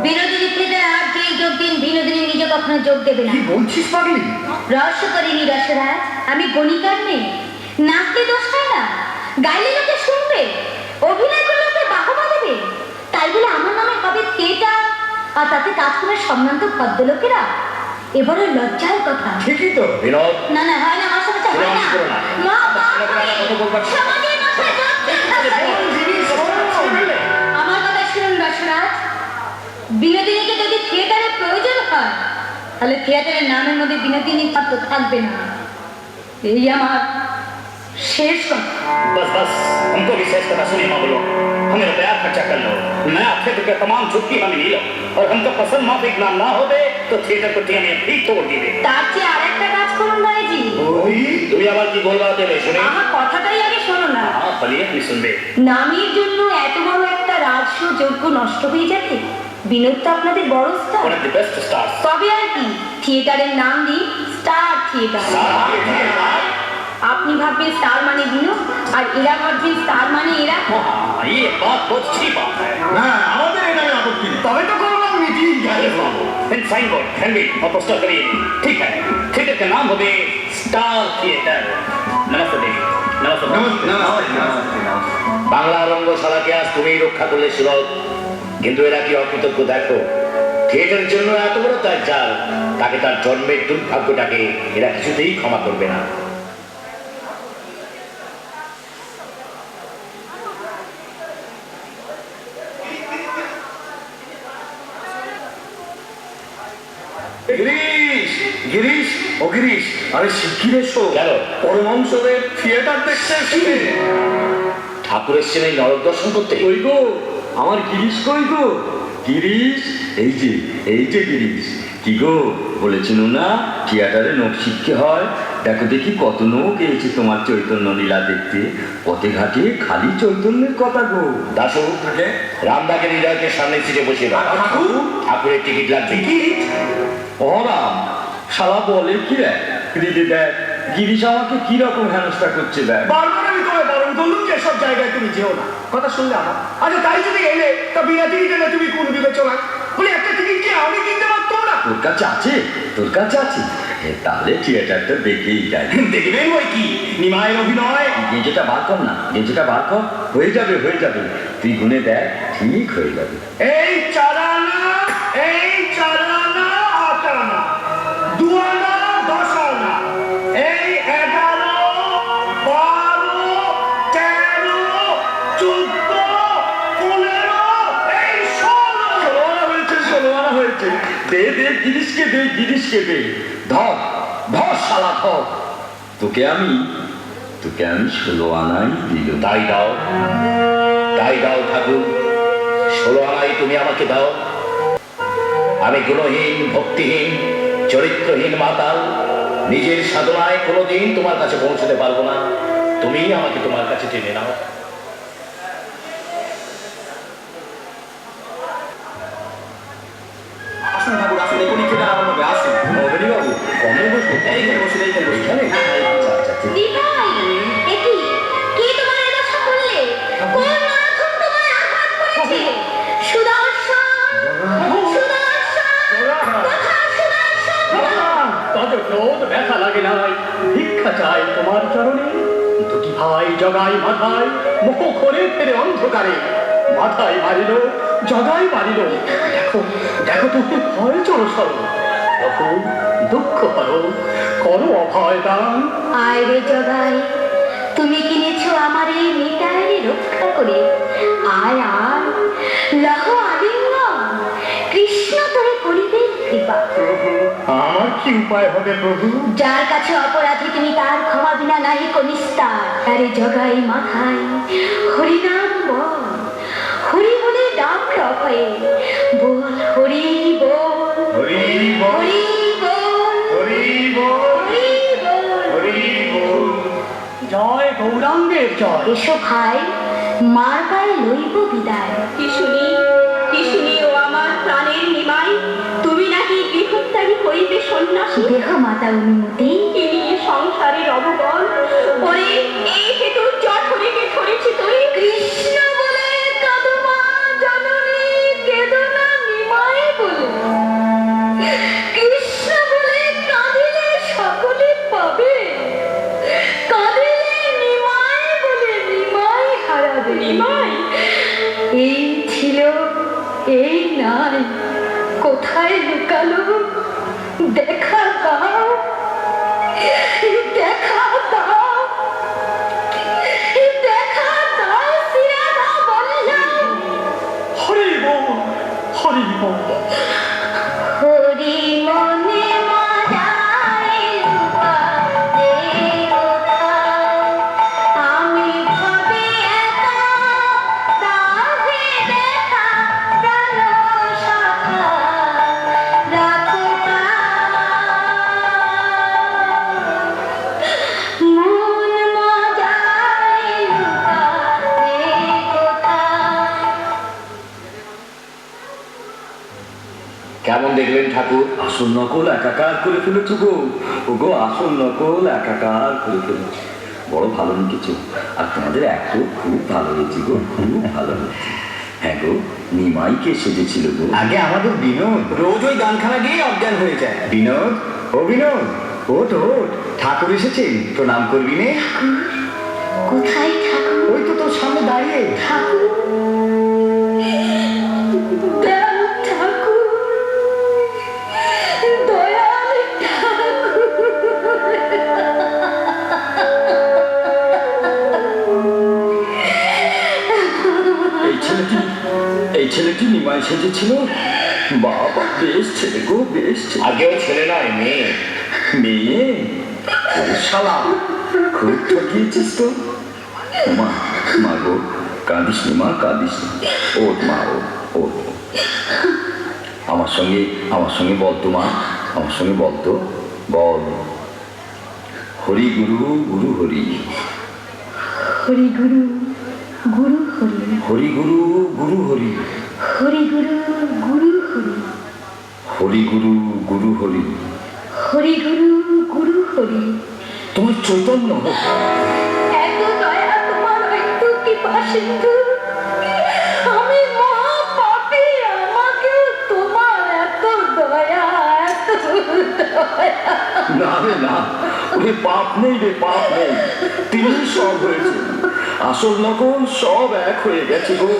F: বিনোদিনী থিয়েটার আর যে যোগ দিন, বিনোদিনী নিজে কখনো যোগ দেবে না।
D: কি বলছিস পাগলি?
F: রহস্য করিনি রসরাজ, আমি গণিকার নেই। নাচতে দোষ হয় না, গাইলে লোকে শুনবে, অভিনয় করলে লোকে বাহবা দেবে। তাই বলে আমার নামে হবে থিয়েটার, আর তাতে কাজ করে সম্ভ্রান্ত ভদ্রলোকেরা। এবারে লজ্জার কথা।
D: ঠিকই তো।
C: বিনোদ,
F: না না, হয় না, আমার সাথে হয় না।
C: করো না।
F: মা বাপ
C: কথা বলবার ছিল।
F: সমাজের মশাই আমার কথা শুনুন রসরাজ, বিনোদিনীকে যদি থিয়েটারের প্রয়োজন হয় তাহলে থিয়েটারের নামের মধ্যে বিনোদিনী শব্দ থাকবে না। এই আমার শেষ কথা।
E: बस बस हमको विशेष कथा सुनिए माँ बोलो। हमें रुपया खर्चा कर लो, नया थिएटर के तमाम छुट्टी हमें ले लो, और हमको पसंद माफिक नाम ना हो तो थिएटर को हमें भी तोड़ दिए।
F: তার চেয়ে আরেকটা কাজ করুন ভাইজি।
D: ওই
C: তুমি আবার কি বলবা দেবে শুনি?
F: আমার কথাটাই আগে শোনো না।
E: हाँ बोलिए, हम सुनबे।
F: নামের জন্য এত বড় একটা রাজস্ব যোগ্য নষ্ট হয়ে যাবে। বিনোদ তো আপনাদের বড় star,
E: One of the best stars.
F: তবে আর কি থিয়েটারের নাম দিই স্টার থিয়েটার। আপনি ভাববেন স্টার মানে বিনোদ, আর এরা ভাববেন স্টার মানে এরা।
E: हाँ ये बात बहुत अच्छी बात है।
D: না, আমাদের এই নামে আপত্তি নেই। তবে তো করলাম মিটিং।
E: फिर साइन बोर्ड हैंडबिल और पोस्टर करिए। ठीक है, थिएटर का नाम होगा स्टार थिएटर। नमस्ते देवी। नमस्ते
D: নমস্তে, নমস্তে, নমস্তে, নমস্তে।
C: বাংলা রঙ্গশালাকে আজ তুমিই রক্ষা করলে সুরজ, কিন্তু এরা কি অকৃতজ্ঞ দেখো। থিয়েটারের জন্য এত বড় তার জাল, তাকে তার জন্মের দুর্ভাগ্যটাকে এরা কিছুতেই ক্ষমা করবে না।
B: গিরিশ, গিরিশ, ও গিরিশ, আরে শিগগির এসো।
C: কেন?
B: পরমহংসদেব থিয়েটার দেখতে এসেছে।
C: ঠাকুর এসছেন এই নরক দর্শন করতে।
A: কই গো আমার গিরিশ, কই গো গিরিশ? এই যে গিরিশ। কি গো বলেছিল না থিয়েটারে নোক শিখতে হয়? দেখো দেখি কত নোক এসেছে তোমার চৈতন্য লীলা দেখতে। পথে ঘাটে খালি চৈতন্যের কথা গো।
C: দাসু, রামদাকে হৃদয়কে সামনে সিটে বসিয়ে দাও। ঠাকুরের টিকিট লাগবে।
A: অরাম শালা বলে কি রে? দিদি দেখ গিরিশ আমাকে কি রকম হেনস্থা করছে দেখ।
D: বারবার আমি তোমায় বারণ করলুম যে সব জায়গায় তুমি যেও না, কথা শুনলে আমার। আচ্ছা তাই যদি এলে তা বিনা টিকিটে না তুমি কোন বিবেচনা বলে একটা টিকিট কি আমি কিনতে পারতাম না?
A: তোর কাছে আছে? তোর কাছে আছে? তাহলে থিয়েটারটা দেখেই যাই।
D: দেখবেন ওই কি নিমায়ের অভিনয়।
A: গেঞ্জিটা বার কর না, গেঞ্জিটা বার কর। হয়ে যাবে হয়ে যাবে, তুই গুনে দেখ ঠিক হয়ে যাবে।
D: এই 4 আনা, এই 4 আনা 8 আনা, 2 আনা 10 আনা, এই 11, 12, 13, 14, 15, এই 16
A: ষোলো আনা হয়েছে। দে দে গিরিশকে দে, গিরিশকে দে। ধর ধর শালা ধর। তোকে আমি 16 আনাই দিল।
C: তাই দাও, তাই দাও ঠাকুর। 16 আনাই তুমি আমাকে দাও। আমি গুণহীন, ভক্তিহীন, চরিত্রহীন মাতাল, নিজের সাধনায় কোনোদিন তোমার কাছে পৌঁছতে পারবো না। তুমি আমাকে তোমার কাছে টেনে নাও।
D: আসুন ঠাকুর, আসুন, এই পরীক্ষাটা আরম্ভ হবে, আসুন।
A: অবনী বাবু কমে বসবো?
D: এইখানে বসুন, এইখানে বসুন।
A: এখানে? আচ্ছা আচ্ছা ঠিক।
F: দিভাই, এ কি? কে তোমার এ দশা করলে? কোন মারাত্মক তোমায় আঘাত করেছে? সুদর্শন, সুদর্শন, কোথায় সুদর্শন?
D: তত ক্রোধ ব্যথা লাগে নাই, ভিক্ষা চাই তোমার চরণে। দুটি ভাই জগাই মাথায়, মুখ করে ফেরে অন্ধকারে। মাথায় মারিল, জগাই মারিল। দেখো দেখো তুমি ভয় চলো সরো। প্রভু দুঃখ করো, করো অভয় দান।
F: আয় রে জগাই, তুমি কিনেছো আমারে মিটারে রক্ষা করে। আয় আয়, লহ আলিঙ্গন, কৃষ্ণ তোরে করিবে কৃপা।
D: প্রভু আমার কি উপায় হবে প্রভু?
F: যার কাছে অপরাধী তুমি তার ক্ষমা বিনা নাহি কনিস্তার। আরে জগাই মাথায় হরিনাম বল, হরি বলে ডাক রফে বল, হরি বল,
B: হরি বল,
F: হরি বল,
B: হরি বল,
F: হরি বল।
B: হরি বল।
D: জয় গৌরাঙ্গের জয়।
F: এসো ভাই, মার পায়ে লইব বিদায়। কি শুনি ও আমার প্রাণের নিমাই, তুমি নাকি গৃহত্যাগী হইবে সন্ন্যাসী। দেহ মাতা অনুমতি কি নিয়ে সংসারের অবগণ, ওরে এই হেতু জঠরিকে ধরেছি তুই। কৃষ্ণ বলে কাঁদো মা জননী, কেঁদো না নিমাই বলে। কৃষ্ণ বলে কাঁদিলে সকলে পাবে, কাঁদিলে নিমাই বলে নিমাই হারাবে। নিমাই এই ছিল এই নাই, কোথায় লুকালো দেখা দাও, দেখা দাও, দেখা দাও, সিরাধা বললাম।
D: হরি বল, হরি বল।
F: হরি মনে মায়ায় লুকাতে কোথায়, আমি ভাবি একা তাহে দেখা প্রাণ শাখা রাখো মন মজায় লুকাতে কোথায়।
A: কেমন দেখলেন ঠাকুর? আসল নকল একাকার করে ফেলেছো গো। ও গো, আসল নকল একাকার করে ফেলেছো। বড় ভালো লিখেছো, আর তোমাদের একটু খুব ভালো হয়েছে গো, খুব ভালো হয়েছে। হ্যাঁ গো, নিমাইকে সেজেছিল গো।
C: আগে আমাদের বিনোদ রোজ ওই গানখানা গিয়ে অজ্ঞান হয়ে যায়। বিনোদ, ও বিনোদ, ওঠ ওঠ, ঠাকুর এসেছেন, প্রণাম করবি নে।
F: কোথায় ঠাকুর?
C: ওই তো তোর সামনে দাঁড়িয়ে।
F: ঠাকুর, দয়াল ঠাকুর, দয়াল
A: এই ছেলেটি নিমাই সেজেছিল। বাবা, বেশ ছেলে গো, বেশ ছেলে।
B: আগেও ছেলে নয়, মেয়ে।
A: মেয়ে? ও শালা, খুব ঠকিয়েছিস তো। মা, মা গো, কাঁদিস নি মা, কাঁদিস নি। ওঠ মা, ওঠ। আমার সঙ্গে বলতো মা, আমার সঙ্গে বলতো, বল। হরি গুরু গুরু হরি,
F: হরি গুরু গুরু হরি,
A: হরি গুরু গুরু হরি,
F: হরি গুরু গুরু হরি,
A: হরি গুরু গুরু হরি।
F: হরি গুরু গুরু হরি।
A: তোমার চৈতন্য হোক।
F: এত দয়া তোমার একটু কৃপা সিন্ধু, আমি মহা পাপী, আমাকেও তোমার এত দয়া, এত দয়া।
A: না রে না, ওরে পাপ নেই রে, পাপ নেই। তিনি সব হয়েছে, আসল নকল সব এক হয়ে গেছে গো।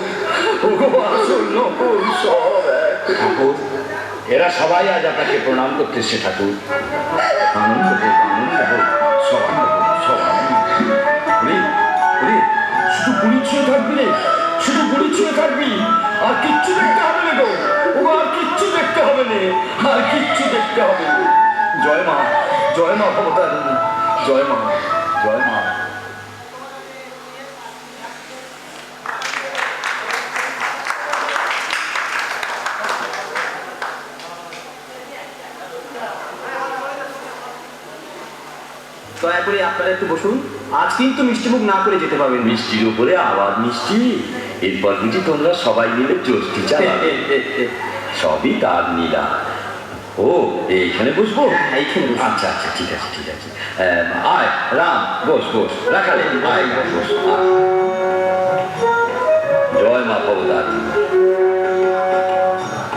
A: ও গো, আসল নকল সব এক।
B: ঠাকুর, এরা সবাই আজ আপনাকে প্রণাম করতেছে ঠাকুর।
A: আনন্দ হোক, আনন্দ হোক, সব আনন্দ হোক, সব আনন্দ হোক। ওরে, ওরে, শুধু বুড়ি ছুঁয়ে থাকবি রে, শুধু বুড়ি ছুঁয়ে থাকবি, আর কিচ্ছু দেখতে হবে না গো। ও, আর কিচ্ছু দেখতে হবে না, আর কিচ্ছু দেখতে হবে না। জয় মা, জয় মা ভবতারিণী, জয় মা, জয় মা।
C: দয়া করে আপনারা একটু বসুন, আজ কিন্তু মিষ্টিমুখ না করে যেতে পারবেন।
A: মিষ্টির উপরে আবার মিষ্টি, এরপর বুঝি তোমরা সবাই মিলে চষ্টি চালাবে। সবই তার নীলা। ও, এইখানে বসবো?
C: এইখানে বসুন।
A: আচ্ছা আচ্ছা, ঠিক আছে ঠিক আছে। আয় রাম, বস বস, রাখালে আয়, বস বস, আয়। জয় মা ভবতারিণী।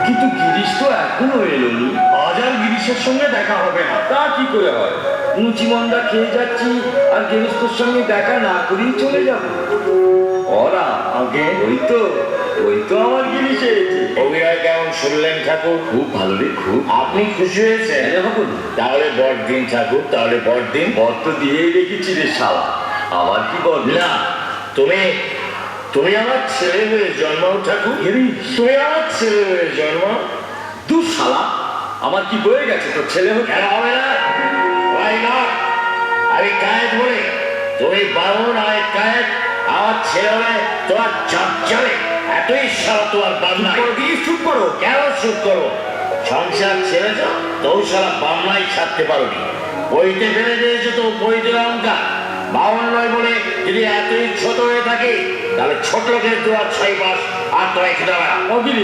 A: কিন্তু গিরিশ তো এখনো এলোনি।
B: আজ আর গিরিশের সঙ্গে দেখা হবে না।
A: তা কি করে হয়? লুচি মন্ডা খেয়ে যাচ্ছি, আর গেরস্তর সঙ্গে দেখা না করেই চলে যাবো। ওরা আগে ওই তো আমার গিরিশ এসেছে।
B: অভিনয় কেমন শুনলেন ঠাকুর?
A: খুব ভালো রে, খুব।
B: আপনি খুশি হয়েছেন? তাহলে বড়দিন ঠাকুর, তাহলে বড়দিন।
A: বর তো দিয়েই রেখেছি রে শালা, আবার কি বল
B: না, তুমি আমার ছেলে হয়ে জন্মাও ঠাকুর। তুমি আমার ছেলে হয়ে জন্মাও।
A: দু শালা, আমার কি বয়ে গেছে তোর ছেলে হতে?
C: কেন হবে না? Why not? আমি কায়েত বলে তুমি বামুন, আমি কায়েত। আমার ছেলে হলে তোমার চলে এতই সারা তোমার বামনায়।
A: চুপ করো।
C: কেন চুপ করো? সংসার ছেড়েছ তো সারা বামনায় ছাড়তে পারোনি। বইতে ফেলে দিয়েছো তো বইতে অঙ্কা বাউন নয় বলে যদি এতই ছোট হয়ে থাকে তাহলে ছোট লোকের তোমার 6 মাস আর তো এক দাঁড়া।
A: অগিরি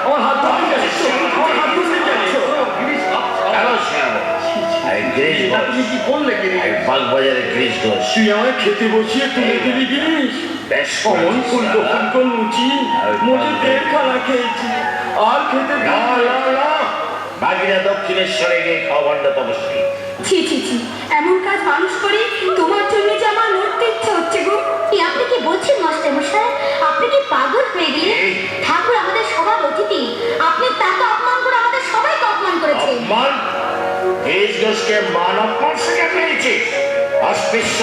A: আমার হাত ধরে গেছে, আমার হাত ধরে গেছে।
C: কেন শ্যাম? আমি গ্রিস ঘোষ।
A: তুমি কি করলে গিরি?
C: আমি বাগবাজারে গ্রিস ঘোষ।
A: তুই আমায় খেতে বসিয়ে তুলে দিলি গিরিস।
C: বেশ
A: অমন ফুলকো ফুলকো লুচি মোটে 1.5 খানা খেয়েছি আর খেতে
C: বাকিরা দক্ষিণেশ্বরে গিয়ে খাওয়া ভান্ডা তপস্বী।
F: ছি ছি ছি, এমন কাজ মানুষ করে? তোমার জন্য যে আমার লড়তে ইচ্ছা হচ্ছে গো। আপনি কি বলছেন মাস্টার মশাই? আপনি কি পাগল হয়ে গেলেন? ঠাকুর আমাদের সবার অতিথি, আপনি তাকে অপমান করে আমাদের সবাইকে অপমান করেছেন।
C: অপমান? গ্রিস ঘোষকে মান অপমান শিখে পেয়েছিস? অস্পৃশ্য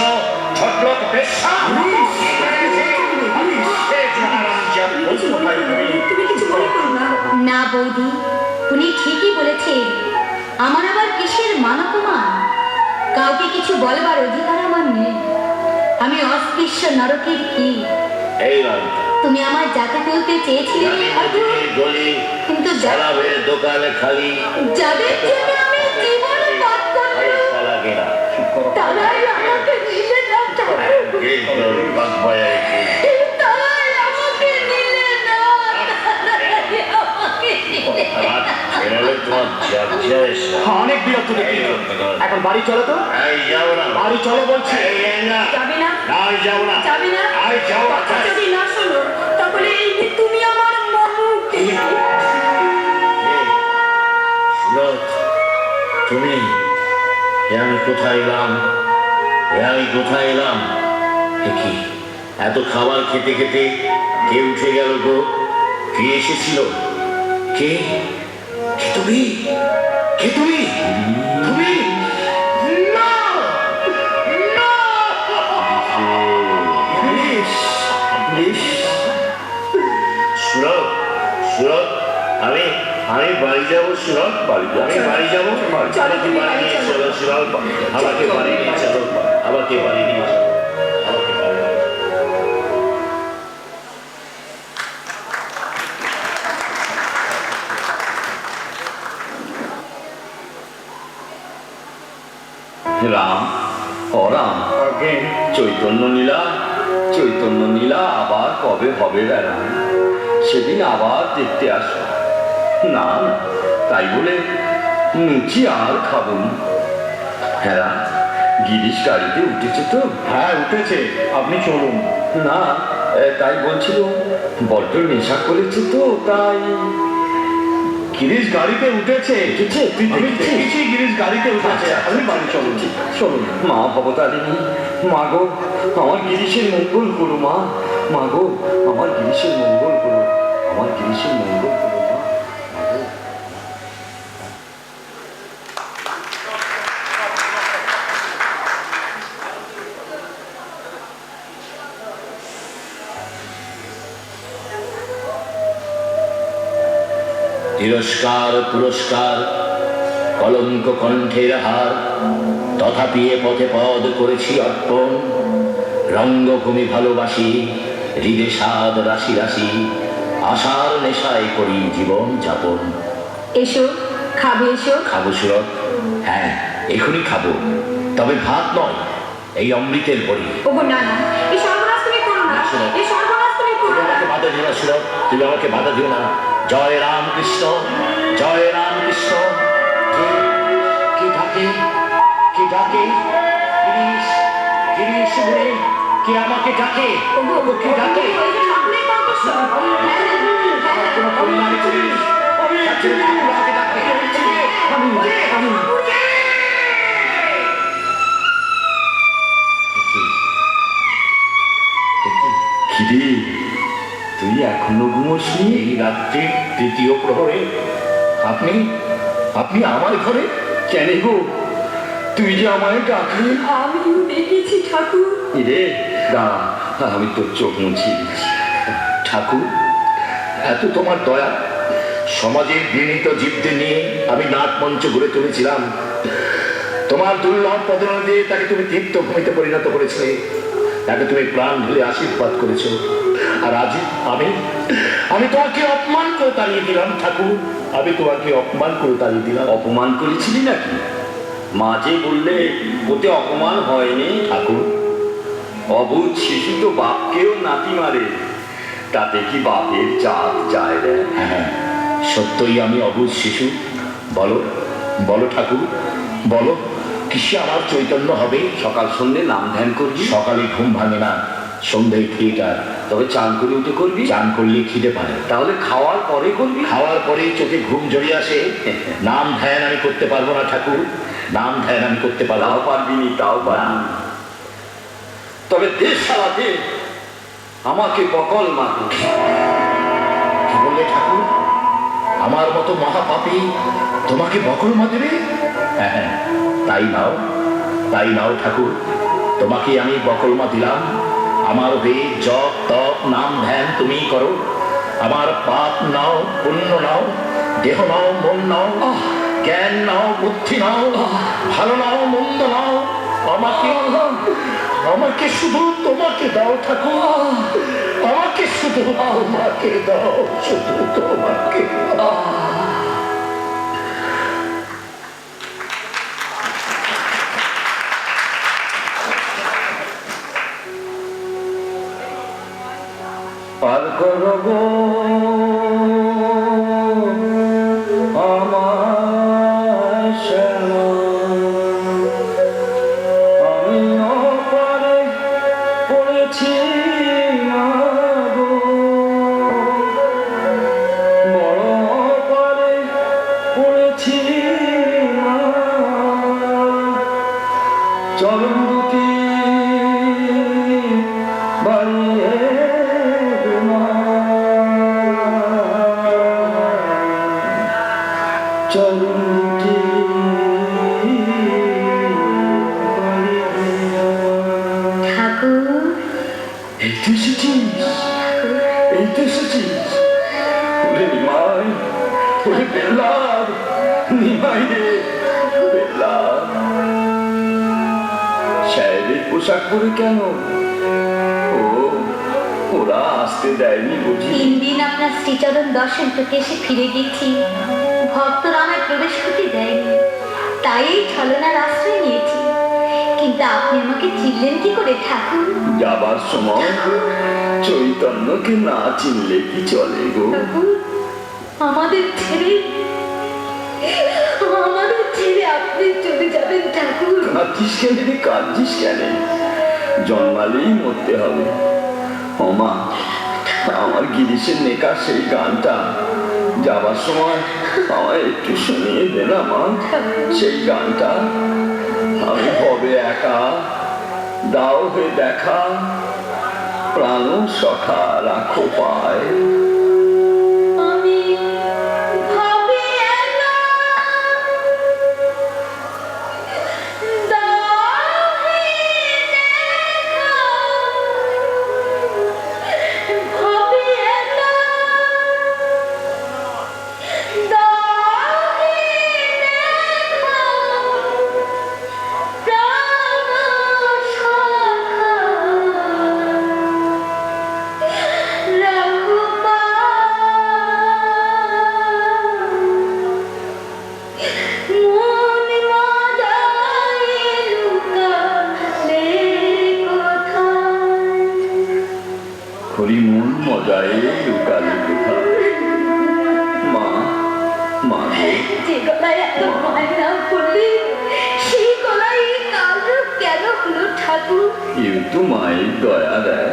C: ছোটলোক বেশ্যা।
F: তুমি কিছু মনে করো না। না বৌদি, উনি ঠিকই বলেছেন। আমার আবার কিসের মান অপমান? কাউকে কিছু বলবার অধিকার আমার নেই। আমি অস্পৃশ্য নরকের কি?
C: এই নয়
F: তুমি আমার যাকে তুলতে চেয়েছিলে
C: গলি
F: কিন্তু
C: চালাবের দোকানে খালি
F: যাদের জন্য আমি জীবন পাত করলাম
C: লাগে না।
F: তারাই আমাকে নিলে না।
C: গ্রিস ঘোষ বাগবাজারে
F: তারাই আমাকে নিলে না। তারাই আমাকে নিলে না।
C: আমার ছেলে তোমার
D: অনেক বিরক্ত দেখি। এখন বাড়ি চলো তো।
C: এই যাও না,
D: বাড়ি চলো বলছি।
C: এই না,
F: যাবে না?
C: নাই যাও না,
F: যাবে না?
C: আই যাও না।
F: কথা যদি না শোনো তাহলে এই যে তুমি আমার মনুকে
C: সুরত, তুমি আমি কোথায় এলাম? আমি কোথায় এলাম? কি এত খাবার খেতে খেতে কে উঠে গেল গো? কে এসেছিল? কে? কে তুমি? কে তুমি? তুমি না, না! সুরত, সুরত, আমি বাড়ি যাবো সুরত। আমি বাড়ি যাবো। আমাকে বাড়ি নিয়ে চলো সুরত। আমাকে বাড়ি নিয়ে চলো। আমাকে বাড়ি নিয়ে চলো। আমাকে বাড়ি নিয়ে চলো।
A: রাম ও রাম, চৈতন্য নীলা আবার কবে হবে বেড়া? সেদিন আবার দেখতে আসো। না না, তাই বলে লুচি আর খাবো না। হ্যাঁ, গিরিশ গাড়িতে উঠেছে তো?
D: হ্যাঁ উঠেছে, আপনি চলুন।
A: না, তাই বলছিল বড্ড নেশা করেছে তো তাই।
D: গিরিশ গাড়িতে উঠেছে।
A: উঠেছে? তুই
D: আমি
A: দেখেছিস?
D: দেখেছি গিরিশ গাড়িতে উঠেছে। আপনি বাড়ি চলুন, চলুন।
A: মা ভবতারিণী, মা গো আমার গিরিশের মঙ্গল করো মা। মা গো আমার গিরিশের মঙ্গল করো, আমার গিরিশের মঙ্গল করো মা।
C: তিরস্কার পুরস্কার কলঙ্ক কণ্ঠের হার, তথাপি এ পথে পদ করেছি অর্পণ। রঙ্গভূমি ভালোবাসি, হৃদে স্বাদ রাশি রাশি, আশার নেশায় করি জীবন যাপন।
F: এসো, খাবে এসো।
C: খাবো সুরত, হ্যাঁ এখনই খাবো, তবে ভাত নয়, এই অমৃতের বড়ি।
F: ওগো না না, এই সর্বনাশ তুমি করো না। এই সর্বনাশ তুমি করো
C: তুমি
F: না।
C: আমাকে বাধা দিও না সুরত, তুমি আমাকে বাধা দিও না। জয় রামকৃষ্ণ, জয় রামকৃষ্ণ। কি ডাকে, কি ডাকে? গিরিশ, গিরিশ বলে কে আমাকে ডাকে?
F: ওগো
C: কি ডাকে?
F: ওই যে ঠাকুরের কণ্ঠস্বর। হ্যাঁ, হ্যাঁ।
C: কোনো কল্যাণী করিস, ঠাকুর আমাকে ডাকে।
A: খিদি, তুই এখনো ঘুমোসনি?
C: এই রাত্রি তৃতীয় প্রহরে আপনি আপনি আমার ঘরে?
A: কেন গো, তুই যে আমায় ডাকলি?
F: আমিও দেখেছি ঠাকুর।
A: রে দাঁড়া, আমি তোর চোখ মুছিয়ে দিচ্ছি।
C: ঠাকুর, এত তোমার দয়া, সমাজের ঘৃণিত জীবদের নিয়ে আমি নাটমঞ্চ গড়ে তুলেছিলাম। তোমার দুর্লভ পদোন্নতি দিয়ে তাকে তুমি তীর্থভূমিতে পরিণত করেছিলে, তাকে তুমি প্রাণ ঢেলে আশীর্বাদ করেছো। আর আজ আমি তোমাকে অপমান করে তাড়িয়ে দিলাম ঠাকুর, আমি তোমাকে অপমান করে তাড়িয়ে দিলাম।
A: অপমান করেছিলি নাকি? মা যে বললে ওতে অপমান হয়নি।
C: ঠাকুর,
A: অবুঝ শিশু তো বাপকেও নাতি মারে, তাতে কি বাপের জাত যায় রে?
C: হ্যাঁ, সত্যই আমি অবুঝ শিশু। বলো বলো ঠাকুর, বলো কিসে আমার চৈতন্য হবে?
A: সকাল সন্ধ্যে নাম ধ্যান করবি,
C: সকালে ঘুম ভাঙে না, সন্ধ্যায় থিয়েটার।
A: তবে চান করে উঠে করবি।
C: চান করলে খিদে পায়,
A: তাহলে খাওয়ার পরে করবি।
C: খাওয়ার পরে চোখে ঘুম জড়িয়ে আসে। নাম ধ্যান আমি করতে পারবো না ঠাকুর, নাম ধ্যান আমি করতে পারবো
A: তাও
C: না।
A: পারবি নি, তাও পারবি না। তবে দেশ সালাতে আমাকে বকল মারবি।
C: কি বললে ঠাকুর? আমার মতো মহাপাপী তোমাকে বকল মা দেবে? হ্যাঁ হ্যাঁ, তাই নাও, তাই নাও ঠাকুর, তোমাকে আমি বকলমা দিলাম। আমার হয়ে জপ তপ নাম ধ্যান তুমিই করো। আমার পাপ নাও, পুণ্য নাও, দেহ নাও, মন নাও, জ্ঞান নাও, বুদ্ধি নাও, ভালো নাও, মন্দ নাও, আমাকে আমাকে শুধু তোমাকে দাও ঠাকুর, আমাকে শুধু তোমাকে দাও, শুধু তোমাকে দাও।
A: পার করো গো আমার শ্যামা, আমি অপারে পড়েছি মা গো, বড় অপারে পড়েছি মা, চরণ দুটি বাড়িয়ে
F: ঠাকুর,
A: এই তো এসেছিস, এই তো এসেছিস। ওরে নিমাই, ওরে বেল্লার, নিমাই রে বেল্লার। সাহেবের পোশাক পরে কেন? ও, ওরা আসতে দেয়নি বুঝি?
F: 3 দিন আপনার শ্রীচরণ দর্শন করতে এসে ফিরে গেছি, ভক্তরা আমায় প্রবেশ করতে দেয়নি, তাই এই ছলনার আশ্রয় নিয়েছি। কিন্তু আপনি আমাকে চিনলেন কি করে ঠাকুর?
A: যাবার সময় চৈতন্যকে না চিনলে কি চলে গো?
F: ঠাকুর, আমাদের ছেড়ে আপনি চলে যাবেন ঠাকুর?
A: কাঁদছিস কেন রে, কাঁদছিস কেন? জন্মালেই মরতে হবে। ওমা, আমার গিরিশের নেকা সেই গানটা যাবার সময় আমায় একটু শুনিয়ে দে না মা, সেই গানটা। আমি হবে একা, দাও হে দেখা, প্রাণ সখা রাখো পায়।
F: আমি ভাবি একা, দাও হে দেখা, ভাবি একা, দাও হে দেখা, প্রাণ সখা রাখো পায়। মন মাদায় লুকালে কোথায়?
A: হরি মন মজায় লুকালে কোথায়? মা, মা গো,
F: যে গলায় এত মায়ের নাম করলে, সেই গলায় এই কালো কেন হলো ঠাকুর?
A: এও তো মায়ের দয়া দেয়।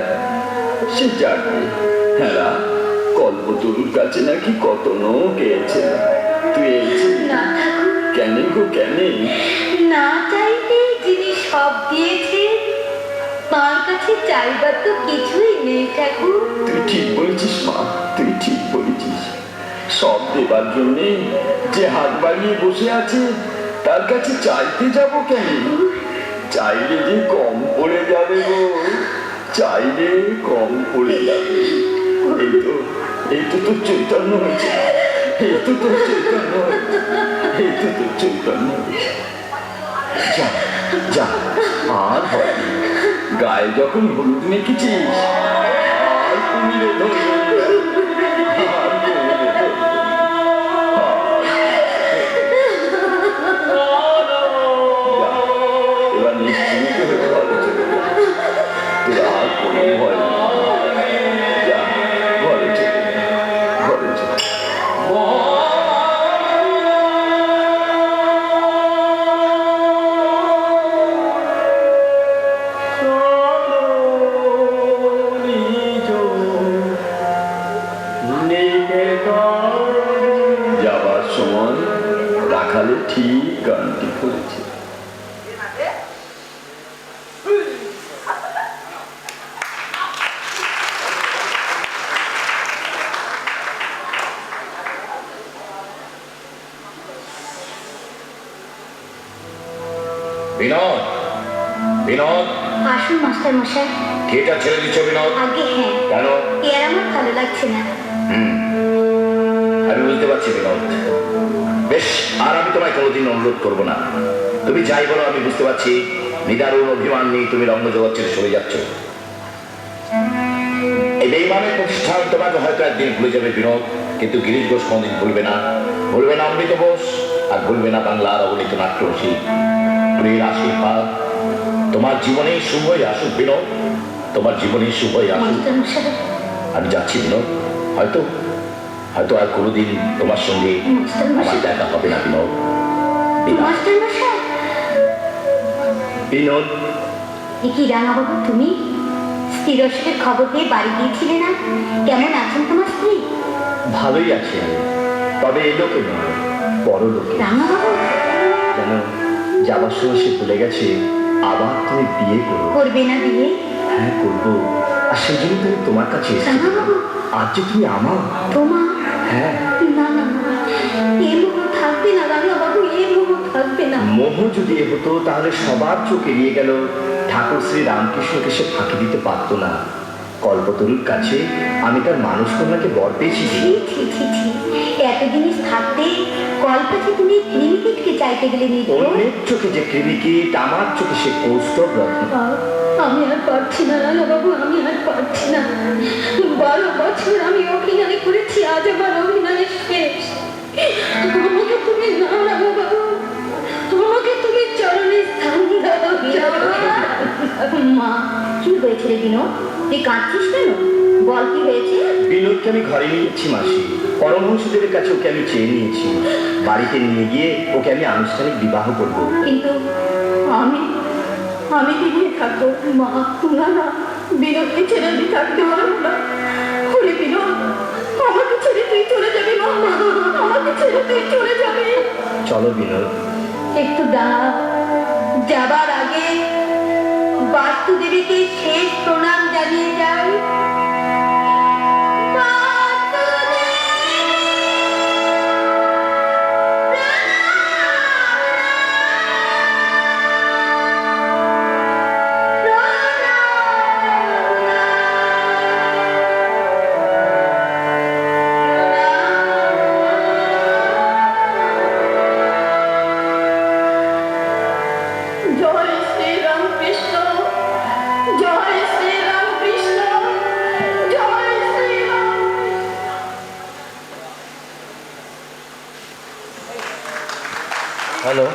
A: সে যাকে হেরা কল্পতরুর কাছে নাকি কত নোক গেয়েছিল, তুই এইছিস
F: না ঠাকুর,
A: কেন গো কেন?
F: না চাইতে যিনি সব দিয়েছে, তার কাছে চাইবার তো কিছুই নেই ঠাকুর।
A: তুই ঠিক বলেছিস মা, তুই ঠিক বলেছিস। সব দেবার জন্যে যে হাত বাড়িয়ে বসে আছে, তার কাছে চাইতে যাব কেন? চাইলে যে কম পড়ে যাবে গো, চাইলে কম পড়ে যাবে। এই তো তোর চৈতন্য হয়েছে, এই তো তোর চৈতন্য, এই তো তোর চৈতন্য। যা যা, আর হয় না। গায়ে যখন হলুদ মেখেছিস আর কুমিরে ধরবে না। আর কুমিরে ধরবে না। যা, এবার নিশ্চিন্ত হয়ে ঘরে চলে যা। তোর আর কোনো ভয় নেই। যা, ঘরে চলে যা, ঘরে চলে যা। যাবার সময় রাখালে ঠিক গানটি করেছে।
B: বিনোদ, বিনোদ,
F: আসুন মাস্টার মশাই।
B: থিয়েটার ছেড়ে দিচ্ছ বিনোদ?
F: আগে হ্যাঁ,
B: কেন?
F: এর আমার ভালো লাগছে না।
B: আমি বুঝতে পারছি বিনোদ। বেশ, আর আমি তোমায় কোনোদিন অনুরোধ করবো না। তুমি যাই বলো আমি বুঝতে পারছি নিদারুণ অভিমান নিয়ে তুমি রঙ্গজগৎ ছেড়ে চলে যাচ্ছ। এই বেইমানের প্রতিষ্ঠান তোমাকে হয়তো একদিন ভুলে যাবে বিনোদ, কিন্তু গিরিশ ঘোষ কোনদিন ভুলবে না। ভুলবে না অমৃত বোস, আর ভুলবে না বাংলার অগণিত নাট্যরসী। প্রিয়ের আশীর্বাদ তোমার জীবনে শুভই আসুক বিনোদ, তোমার জীবনে শুভই আসুক।
F: মাস্টার মশাই,
B: আমি যাচ্ছি বিনোদ। হয়তো হয়তো আর কোনোদিন তোমার সঙ্গে আমার দেখা হবে না বিনোদ। বিদায়।
F: মাস্টার মশাই।
A: বিনোদ,
F: এ কি রাঙাবাবু তুমি? স্ত্রীর অসুখের খবর পেয়ে বাড়ি গিয়েছিলে না? কেমন আছেন তোমার স্ত্রী?
A: ভালোই আছি আমি, তবে এই লোকে নয়, বড় লোকে।
F: রাঙাবাবু
A: যেন যাবার সময় সে বলে গেছে আবার তুমি বিয়ে করো।
F: করবে না বিয়ে?
A: হ্যাঁ করবো, আর সেই জন্য তুমি তোমার কাছে এসেছি।
F: রাঙাবাবু,
A: আজ যে তুমি আমার।
F: তোমার?
A: হ্যাঁ।
F: না না না, এ মোহ থাকবে না রাঙাবাবু, এ মোহ থাকবে না।
A: মোহ যদি এ হতো তাহলে সবার চোখ এড়িয়ে গেল ঠাকুর শ্রী রামকৃষ্ণকে সে ফাঁকি দিতে পারতো না। কল্পতরুর কাছে আমি তার মানুষ কন্যাকে বর পেয়েছি।
F: ছি ছি ছি ছি, এত জিনিস থাকতে কল্পাতে তুমি ক্রিমিকিটকে চাইতে গেলে নিত।
A: অন্যের চোখে যে কৃমিকিট, আমার চোখে সে কৌস্তব রত্ন।
F: আমি আর পারছি না রাঙাবাবু, আমি আর পারছি না। 12 বছর আমি অভিনয় করেছি, আজ আমার অভিনয় শেষ। আমাকে তুমি না রাঙাবাবু, আমাকে তুমি চরণে স্থান দাও। মা, কি হয়েছে রে বিনোদ? তুই কাঁদছিস কেন? বল কি হয়েছে?
A: বিনোদকে আমি ঘরে নিয়ে যাচ্ছি মাসি। পরমহংসদেবের কাছে ওকে আমি চেয়ে নিয়েছি। বাড়িতে নিয়ে গিয়ে ওকে আমি আনুষ্ঠানিক বিবাহ করব।
F: কিন্তু আমি আমি কি নিয়ে থাকবো? মা, না না, বিনোদকে ছেড়ে আমি থাকতে পারবো না। ওরে বিনোদ, আমাকে ছেড়ে তুই চলে যাবি? মা, আমাকে ছেড়ে তুই চলে যাবি?
A: চলো বিনোদ।
F: একটু দাঁড়া, যাবার আগে বাস্তুদেবীকে শেষ প্রণাম জানিয়ে যাই। জয় শ্রী রামকৃষ্ণ, জয় শ্রী রামকৃষ্ণ, জয় শ্রী রাম।
A: হ্যালো।